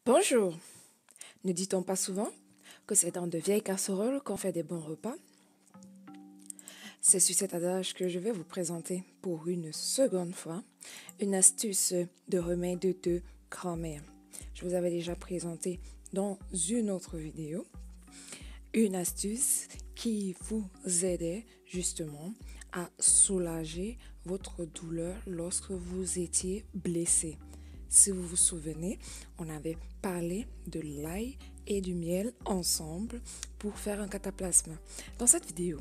Bonjour. Ne dit-on pas souvent que c'est dans de vieilles casseroles qu'on fait des bons repas? C'est sur cet adage que je vais vous présenter pour une seconde fois une astuce de remède de grand-mère. Je vous avais déjà présenté dans une autre vidéo une astuce qui vous aidait justement à soulager votre douleur lorsque vous étiez blessé. Si vous vous souvenez, on avait parlé de l'ail et du miel ensemble pour faire un cataplasme. Dans cette vidéo,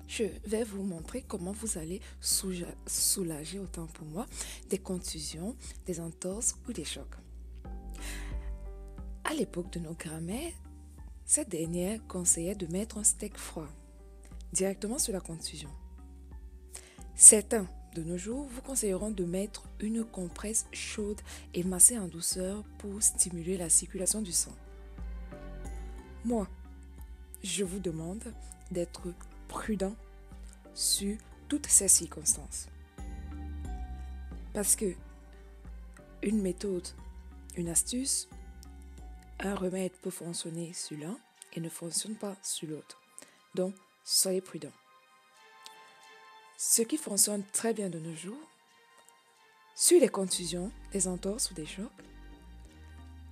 je vais vous montrer comment vous allez soulager, autant pour moi, des contusions, des entorses ou des chocs. À l'époque de nos grands-mères, cette dernière conseillait de mettre un steak froid directement sur la contusion. Certains de nos jours vous conseilleront de mettre une compresse chaude et masser en douceur pour stimuler la circulation du sang. Moi, je vous demande d'être prudent sur toutes ces circonstances. Parce que une méthode, une astuce, un remède peut fonctionner sur l'un et ne fonctionne pas sur l'autre. Donc, soyez prudents. Ce qui fonctionne très bien de nos jours, sur les contusions, les entorses ou des chocs,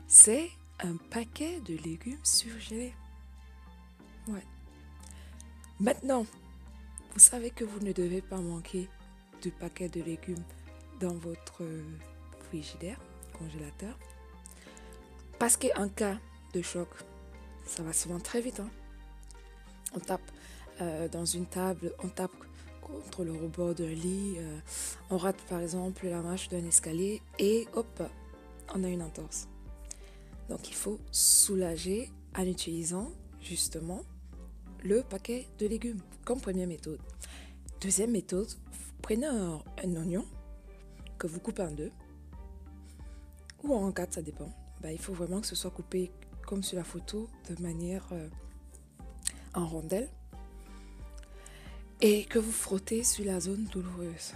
c'est un paquet de légumes surgelés. Ouais. Maintenant, vous savez que vous ne devez pas manquer de paquets de légumes dans votre frigidaire, congélateur. Parce qu'en cas de choc, ça va souvent très vite. On tape dans une table, on tape contre le rebord d'un lit, on rate par exemple la marche d'un escalier et hop, on a une entorse. Donc il faut soulager en utilisant justement le paquet de légumes comme première méthode. Deuxième méthode, prenez un oignon que vous coupez en deux ou en quatre, ça dépend. Il faut vraiment que ce soit coupé comme sur la photo de manière en rondelles et que vous frottez sur la zone douloureuse,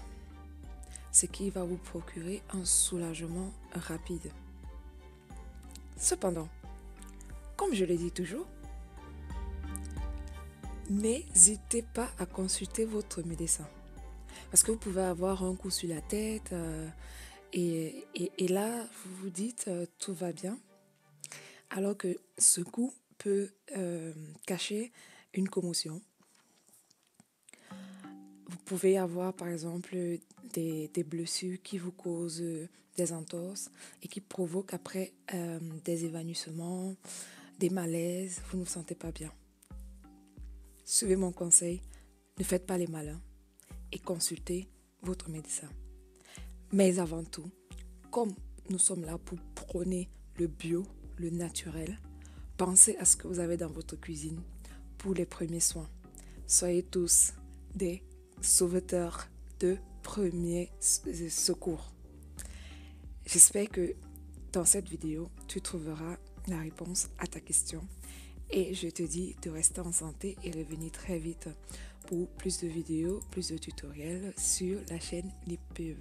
ce qui va vous procurer un soulagement rapide. Cependant, comme je le dis toujours, n'hésitez pas à consulter votre médecin parce que vous pouvez avoir un coup sur la tête et là vous vous dites tout va bien alors que ce coup peut cacher une commotion. Vous pouvez avoir par exemple des blessures qui vous causent des entorses et qui provoquent après des évanouissements, des malaises, vous ne vous sentez pas bien. Suivez mon conseil, ne faites pas les malins et consultez votre médecin. Mais avant tout, comme nous sommes là pour prôner le bio, le naturel, pensez à ce que vous avez dans votre cuisine pour les premiers soins. Soyez tous des sauveteurs de premiers secours. J'espère que dans cette vidéo, tu trouveras la réponse à ta question. Et je te dis de rester en santé et revenir très vite pour plus de vidéos, plus de tutoriels sur la chaîne LipPub.